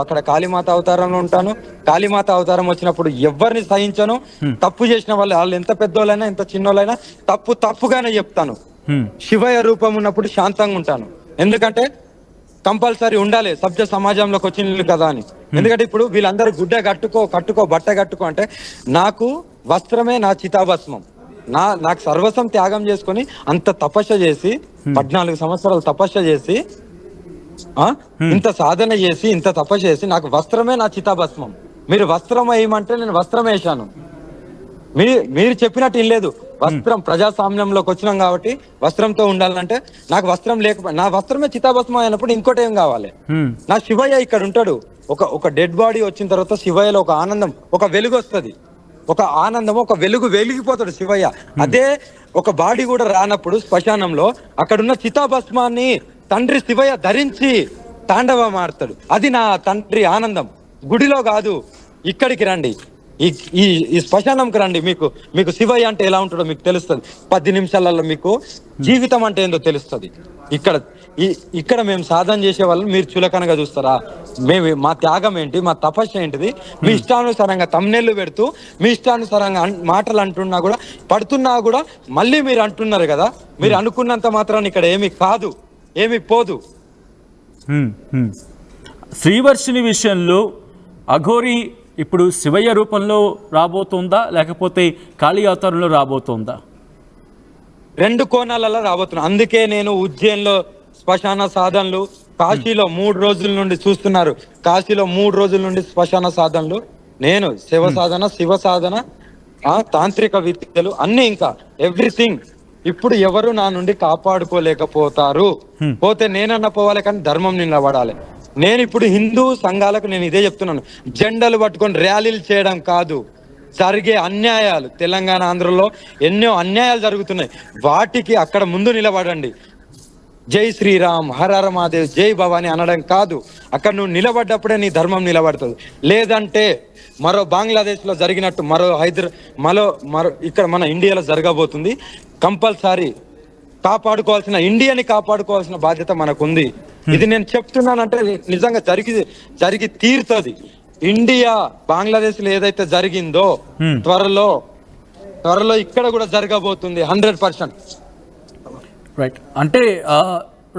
అక్కడ కాళీమాత అవతారంలో ఉంటాను. కాళీమాత అవతారం వచ్చినప్పుడు ఎవరిని సహించను. తప్పు చేసిన వాళ్ళు ఎంత పెద్దోళ్ళైనా ఎంత చిన్నోళ్ళైనా తప్పుగానే చెప్తాను. శివయ్య రూపం ఉన్నప్పుడు శాంతంగా ఉంటాను. ఎందుకంటే కంపల్సరీ ఉండాలి సభ్య సమాజంలోకి వచ్చిన కదా అని. ఎందుకంటే ఇప్పుడు వీళ్ళందరూ గుడ్డ కట్టుకో బట్ట కట్టుకో అంటే నాకు వస్త్రమే నా చితాభస్మం. నాకు సర్వస్వం త్యాగం చేసుకొని అంత తపస్య చేసి 14 సంవత్సరాలు తపస్య చేసి ఇంత సాధన చేసి ఇంత తపస్సు చేసి నాకు వస్త్రమే నా చితాభస్మం. మీరు వస్త్రం వేయమంటే నేను వస్త్రం వేశాను. మీరు చెప్పినట్టు ఏం లేదు. వస్త్రం ప్రజాస్వామ్యంలోకి వచ్చినాం కాబట్టి వస్త్రంతో ఉండాలంటే నాకు వస్త్రం లేకపోతే నా వస్త్రమే చితాభస్మం అయినప్పుడు ఇంకోటి ఏం కావాలి? నా శివయ్య ఇక్కడ ఉంటాడు. ఒక డెడ్ బాడీ వచ్చిన తర్వాత శివయ్యలో ఒక ఆనందం, ఒక వెలుగు వస్తుంది. ఒక ఆనందం, ఒక వెలిగిపోతాడు శివయ్య. అదే ఒక బాడీ కూడా రానప్పుడు శ్మశానంలో అక్కడున్న చితాభస్మాన్ని తండ్రి శివయ్య ధరించి తాండవం ఆడతాడు. అది నా తండ్రి ఆనందం. గుడిలో కాదు, ఇక్కడికి రండి, ఈ శ్మశానంకి రండి. మీకు శివయ్య అంటే ఎలా ఉంటాడో మీకు తెలుస్తుంది. 10 నిమిషాలలో మీకు జీవితం అంటే ఏందో తెలుస్తుంది. ఇక్కడ మేము సాధన చేసే వాళ్ళని మీరు చులకనగా చూస్తారా? మా త్యాగం ఏంటి, మా తపస్సు ఏంటిది? మీ ఇష్టానుసారంగా తమ్నెళ్ళు పెడుతూ మీ ఇష్టానుసారంగా మాటలు అంటున్నా కూడా పడుతున్నా కూడా మళ్ళీ మీరు అంటున్నారు కదా. మీరు అనుకున్నంత మాత్రాన్ని ఇక్కడ ఏమి కాదు, ఏమి పోదు. శ్రీవర్షిని విషయంలో అఘోరి ఇప్పుడు శివయ్య రూపంలో రాబోతుందా లేకపోతే కాళీ అవతారంలో రాబోతుందా? 2 కోణాలలో రాబోతున్నా. అందుకే నేను ఉజ్జయిన్లో శ్మశాన సాధనలు, కాశీలో 3 రోజుల నుండి చూస్తున్నారు. కాశీలో 3 రోజుల నుండి శ్మశాన సాధనలు, నేను శివ సాధన, తాంత్రిక విద్యలు అన్ని, ఇంకా ఎవ్రీథింగ్. ఇప్పుడు ఎవరు నా నుండి కాపాడుకోలేకపోతారు. పోతే నేనన్నా పోవాలి, కానీ ధర్మం నిలబడాలి. నేను ఇప్పుడు హిందూ సంఘాలకు నేను ఇదే చెప్తున్నాను. జెండాలు పట్టుకొని ర్యాలీలు చేయడం కాదు. జరిగే అన్యాయాలు, తెలంగాణ ఆంధ్రలో ఎన్నో అన్యాయాలు జరుగుతున్నాయి. వాటికి అక్కడ ముందు నిలబడండి. జై శ్రీరామ్, హర హర మహాదేవ్, జై భవాని అనడం కాదు. అక్కడ నువ్వు నిలబడ్డప్పుడే నీ ధర్మం నిలబడుతుంది. లేదంటే మరో బంగ్లాదేశ్ లో జరిగినట్టు మరో ఇక్కడ మన ఇండియాలో జరగబోతుంది. కంపల్సరీ ఇండియాని కాపాడుకోవాల్సిన బాధ్యత మనకుంది. ఇది నేను చెప్తున్నానంటే నిజంగా జరిగి తీరుతుంది. ఇండియా బంగ్లాదేశ్ లో ఏదైతే జరిగిందో త్వరలో ఇక్కడ కూడా జరగబోతుంది 100%. రైట్. అంటే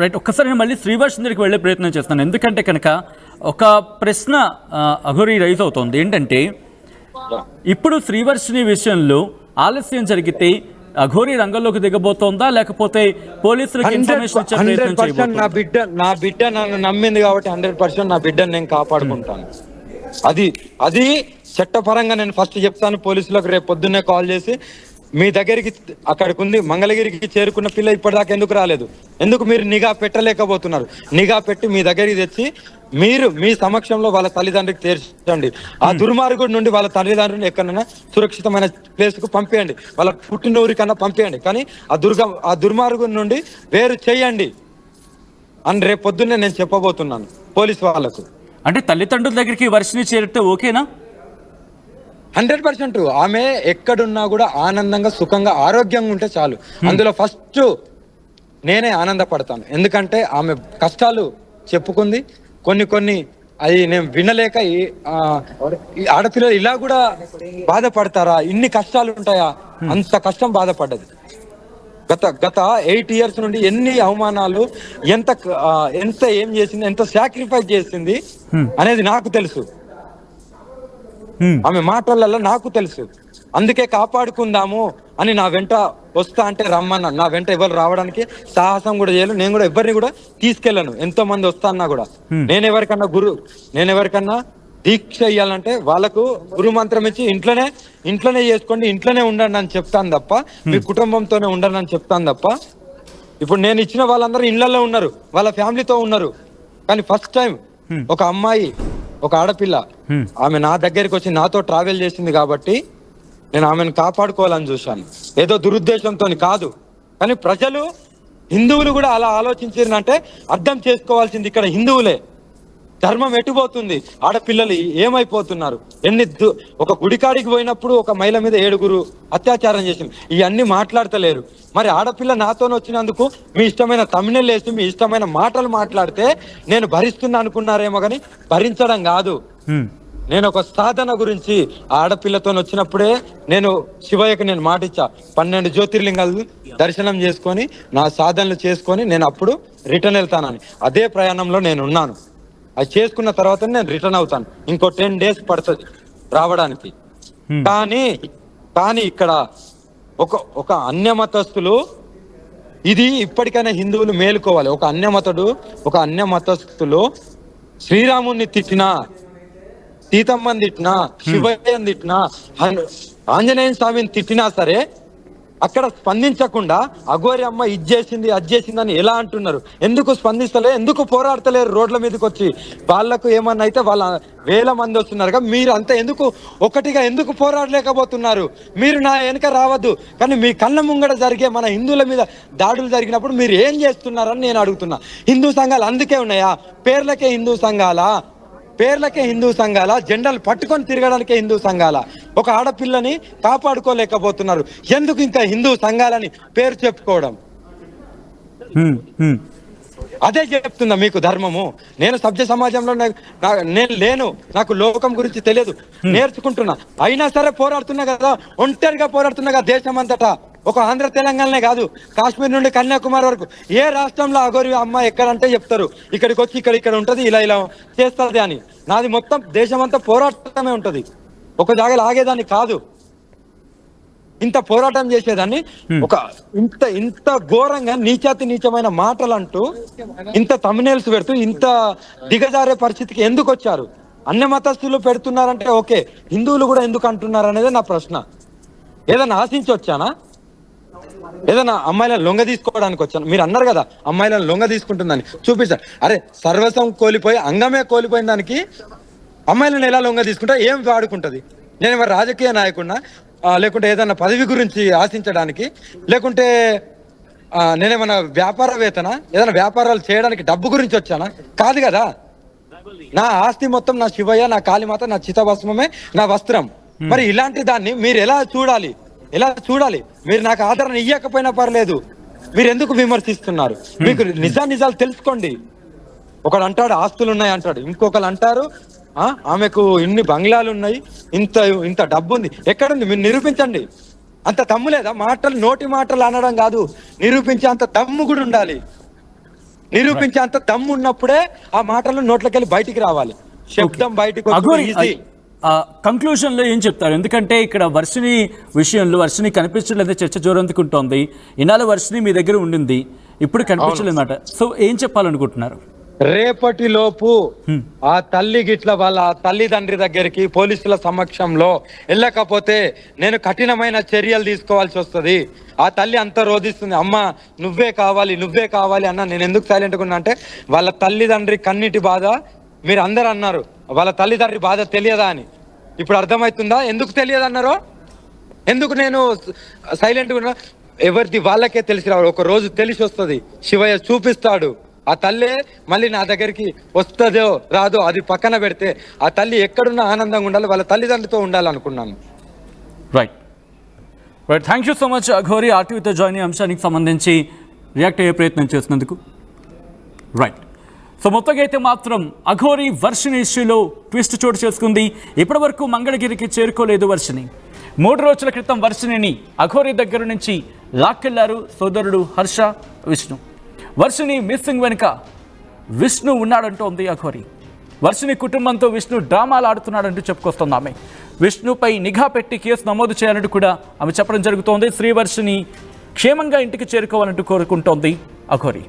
రైట్, ఒక్కసారి నేను మళ్ళీ శ్రీవర్షిని దగ్గరికి వెళ్ళే ప్రయత్నం చేస్తాను. ఎందుకంటే కనుక ఒక ప్రశ్న అఘోరి రైజ్ అవుతుంది. ఏంటంటే ఇప్పుడు శ్రీవర్షిని విషయంలో ఆలస్యం జరిగితే అఘోరి రంగంలోకి దిగబోతోందా లేకపోతే పోలీసులకు ఇన్ఫర్మేషన్ ఇచ్చే ప్రయత్నం చేయబోతుందా? నా బిడ్డ నన్ను నమ్మింది కాబట్టి 100% నా బిడ్డను నేను కాపాడుకుంటాను. అది చట్టపరంగా నేను ఫస్ట్ చెప్తాను పోలీసులకు. రేపు పొద్దున్నే కాల్ చేసి మీ దగ్గరికి అక్కడికి ఉంది మంగళగిరికి చేరుకున్న పిల్ల ఇప్పటిదాకా ఎందుకు రాలేదు, ఎందుకు మీరు నిఘా పెట్టలేకపోతున్నారు? నిఘా పెట్టి మీ దగ్గరికి తెచ్చి మీరు మీ సమక్షంలో వాళ్ళ తల్లిదండ్రులకు తీర్చండి. ఆ దుర్మార్గుడి నుండి వాళ్ళ తల్లిదండ్రులను ఎక్కడైనా సురక్షితమైన ప్లేస్ కు పంపేయండి, వాళ్ళ పుట్టిన ఊరికన్నా పంపేయండి. కానీ ఆ దుర్మార్గుడి నుండి వేరు చేయండి అని రేపు పొద్దున్నే నేను చెప్పబోతున్నాను పోలీసు వాళ్ళకు. అంటే తల్లిదండ్రుల దగ్గరికి వర్షిని చేరితే ఓకేనా? 100%. ఆమె ఎక్కడున్నా కూడా ఆనందంగా, సుఖంగా, ఆరోగ్యంగా ఉంటే చాలు. అందులో ఫస్ట్ నేనే ఆనందపడతాను. ఎందుకంటే ఆమె కష్టాలు చెప్పుకుంది. కొన్ని అది నేను వినలేక ఆడపిల్లలు ఇలా కూడా బాధపడతారా, ఇన్ని కష్టాలు ఉంటాయా, అంత కష్టం బాధపడ్డది. గత 8 years నుండి ఎన్ని అవమానాలు, ఎంత ఏం చేసింది, ఎంత సాక్రిఫైస్ చేసింది అనేది నాకు తెలుసు. ఆమె మాటలలో నాకు తెలుసు. అందుకే కాపాడుకుందాము అని నా వెంట వస్తా అంటే రమ్మన్నా. నా వెంట ఎవరు రావడానికి సాహసం కూడా చేయను. నేను కూడా ఎవరిని కూడా తీసుకెళ్ళను. ఎంతో మంది వస్తా అన్నా కూడా నేను ఎవరికన్నా దీక్ష ఇయ్యాలంటే వాళ్ళకు గురు మంత్రం ఇచ్చి ఇంట్లోనే చేసుకోండి, ఇంట్లోనే ఉండండి అని చెప్తాను తప్ప, మీ కుటుంబంతోనే ఉండండి అని చెప్తాను తప్ప. ఇప్పుడు నేను ఇచ్చిన వాళ్ళందరూ ఇళ్లలో ఉన్నారు, వాళ్ళ ఫ్యామిలీతో ఉన్నారు. కానీ ఫస్ట్ టైం ఒక అమ్మాయి, ఒక ఆడపిల్ల ఆమె నా దగ్గరికి వచ్చి నాతో ట్రావెల్ చేసింది కాబట్టి నేను ఆమెను కాపాడుకోవాలని చూశాను. ఏదో దురుద్దేశంతో కాదు. కానీ హిందువులు కూడా అలా ఆలోచించారంటే అర్థం చేసుకోవాల్సింది ఇక్కడ హిందువులే. ధర్మం ఎటుపోతుంది, ఆడపిల్లలు ఏమైపోతున్నారు, ఒక గుడికాడికి పోయినప్పుడు ఒక మహిళ మీద 7 అత్యాచారం చేసింది, ఇవన్నీ మాట్లాడతలేరు. మరి ఆడపిల్ల నాతో వచ్చినందుకు మీ ఇష్టమైన తమిళ వేసి మీ ఇష్టమైన మాటలు మాట్లాడితే నేను భరిస్తున్నా అనుకున్నారేమో కానీ భరించడం కాదు. నేను ఒక సాధన గురించి ఆడపిల్లతో వచ్చినప్పుడే నేను శివయ్యకి నేను మాట ఇచ్చా, 12 జ్యోతిర్లింగాలు దర్శనం చేసుకొని నా సాధనలు చేసుకొని నేను అప్పుడు రిటర్న్ వెళ్తానని. అదే ప్రయాణంలో నేను ఉన్నాను. అది చేసుకున్న తర్వాత నేను రిటర్న్ అవుతాను. ఇంకో 10 days పడుతుంది రావడానికి. కానీ ఇక్కడ ఒక అన్యమతస్థులు, ఇది ఇప్పటికైనా హిందువులు మేలుకోవాలి. ఒక అన్యమతస్థులు శ్రీరాముణ్ణి తిట్టినా, సీతమ్మని తిట్టినా, శివయ్యని తిట్టినా, ఆంజనేయ స్వామిని తిట్టినా సరే అక్కడ స్పందించకుండా అఘోరి అమ్మ ఇది చేసింది అది చేసిందని ఎలా అంటున్నారు? ఎందుకు స్పందిస్తలే? ఎందుకు పోరాడతలేరు రోడ్ల మీదకి వచ్చి? వాళ్ళకు ఏమన్నా అయితే వాళ్ళ 1000 మంది వస్తున్నారుగా, మీరు అంతా ఒకటిగా ఎందుకు పోరాడలేకపోతున్నారు? మీరు నా వెనుక రావద్దు, కానీ మీ కళ్ళ ముంగడ జరిగే మన హిందువుల మీద దాడులు జరిగినప్పుడు మీరు ఏం చేస్తున్నారని నేను అడుగుతున్నా. హిందూ సంఘాలు అందుకే ఉన్నాయా? పేర్లకే హిందూ సంఘాల, జెండాలు పట్టుకొని తిరగడానికే హిందూ సంఘాల. ఒక ఆడపిల్లని కాపాడుకోలేకపోతున్నారు, ఎందుకు ఇంకా హిందూ సంఘాలని పేరు చెప్పుకోవడం? అదే చెప్తుందా మీకు ధర్మము? నేను సభ్య సమాజంలో నేను లేను, నాకు లోకం గురించి తెలియదు, నేర్చుకుంటున్నా. అయినా సరే పోరాడుతున్నా కదా, ఒంటరిగా పోరాడుతున్నా కదా దేశం అంతటా. ఒక ఆంధ్ర తెలంగాణనే కాదు, కాశ్మీర్ నుండి కన్యాకుమారి వరకు ఏ రాష్ట్రంలో అఘోరి అమ్మ ఎక్కడంటే చెప్తారు, ఇక్కడికి వచ్చి ఇక్కడ ఉంటది, ఇలా చేస్తుంది అని. నాది మొత్తం దేశం అంతా పోరాటమే ఉంటది, ఒక జాగాలో ఆగేదాన్ని కాదు. ఇంత పోరాటం చేసేదాన్ని ఒక ఇంత ఘోరంగా నీచమైన మాటలు అంటూ, ఇంత తమ్నెయిల్స్ పెడుతూ, ఇంత దిగజారే పరిస్థితికి ఎందుకు వచ్చారు? అన్య మతస్థులు పెడుతున్నారంటే ఓకే, హిందువులు కూడా ఎందుకు అంటున్నారు అనేది నా ప్రశ్న. ఏదైనా ఆశించి వచ్చానా? ఏదైనా అమ్మాయిలను లొంగ తీసుకోవడానికి వచ్చాను? మీరు అన్నారు కదా అమ్మాయిలను లొంగ తీసుకుంటుందని, చూపిస్తారు. అరే సర్వస్వం కోల్పోయి అంగమే కోల్పోయిన దానికి అమ్మాయిలను ఎలా లొంగ తీసుకుంటా? ఏం వాడుకుంటది? నేను మరి రాజకీయ నాయకుడినా, లేకుంటే ఏదైనా పదవి గురించి ఆశించడానికి, లేకుంటే నేనేమన్నా వ్యాపారవేత్తనా? ఏదైనా వ్యాపారాలు చేయడానికి డబ్బు గురించి వచ్చానా? కాదు కదా. నా ఆస్తి మొత్తం నా శివయ్య, నా కాళీమాత, నా చితభస్మమే నా వస్త్రం. మరి ఇలాంటి దాన్ని మీరు ఎలా చూడాలి? మీరు నాకు ఆదరణ ఇయ్యకపోయినా పర్లేదు, మీరు ఎందుకు విమర్శిస్తున్నారు? మీకు నిజాలు తెలుసుకోండి. ఒకడు అంటాడు ఆస్తులు ఉన్నాయి అంటాడు, ఇంకొకరు అంటారు ఆమెకు ఇన్ని బంగ్లాలు ఉన్నాయి, ఇంత డబ్బు ఉంది. ఎక్కడుంది? మీరు నిరూపించండి. అంత దమ్ము లేదా? నోటి మాటలు అనడం కాదు, నిరూపించే అంత దమ్ము కూడా ఉండాలి. నిరూపించే అంత దమ్ము ఉన్నప్పుడే ఆ మాటలు నోట్లకెళ్ళి బయటికి రావాలి, శబ్దం బయటకు. కంక్లూజన్ లో ఏం చెప్తారు? ఎందుకంటే ఇక్కడ వర్షిని విషయంలో వర్షిని కనిపించలేదు, చర్చ జోరందుకుంటోంది. ఇన్నాళ్ళు వర్షిని మీ దగ్గర ఉండింది, ఇప్పుడు కనిపించలేదన్నమాట. సో ఏం చెప్పాలనుకుంటున్నారు? రేపటి లోపు ఆ తల్లి గిట్ల వాళ్ళ తల్లిదండ్రి దగ్గరికి పోలీసుల సమక్షంలో వెళ్ళకపోతే నేను కఠినమైన చర్యలు తీసుకోవాల్సి వస్తుంది. ఆ తల్లి అంత రోధిస్తుంది, అమ్మ నువ్వే కావాలి అన్న. నేను ఎందుకు సైలెంట్గా ఉన్నా అంటే, వాళ్ళ తల్లిదండ్రి కన్నిటి బాధ మీరు అందరు అన్నారు, వాళ్ళ తల్లిదండ్రి బాధ తెలియదా అని. ఇప్పుడు అర్థమవుతుందా ఎందుకు తెలియదు అన్నారో? ఎందుకు నేను సైలెంట్గా ఉన్నా? ఎవరిది వాళ్ళకే తెలిసి రావాలి. ఒక రోజు తెలిసి వస్తుంది, శివయ్య చూపిస్తాడు. ఆ తల్లే మళ్ళీ నా దగ్గరికి వస్తుందో రాదో అది పక్కన పెడితే, ఆ తల్లి ఎక్కడున్నా ఆనందంగా ఉండాలి, వాళ్ళ తల్లిదండ్రులతో ఉండాలనుకున్నాను. Right. Thank you so much Aghori, ఆర్టీవీతో జాయిన్ అయ్యే అంశానికి సంబంధించి రియాక్ట్ అయ్యే ప్రయత్నం చేసినందుకు. రైట్. సో మొత్తంగా అయితే మాత్రం అఘోరి వర్షిని ఇష్యూలో ట్విస్ట్ చోటు చేసుకుంది. ఇప్పటి వరకు మంగళగిరికి చేరుకోలేదు వర్షిని. 3 రోజుల క్రితం వర్షిని అఘోరి దగ్గర నుంచి లాక్కెళ్లారు సోదరుడు హర్ష, విష్ణు. వర్షిని మిస్సింగ్ వెనుక విష్ణు ఉన్నాడంటోంది అఘోరి. వర్షిని కుటుంబంతో విష్ణు డ్రామాలు ఆడుతున్నాడంటూ చెప్పుకొస్తోంది ఆమె. విష్ణుపై నిఘా పెట్టి కేసు నమోదు చేయాలంటూ కూడా ఆమె చెప్పడం జరుగుతోంది. శ్రీవర్షిని క్షేమంగా ఇంటికి చేరుకోవాలంటూ కోరుకుంటోంది అఘోరి.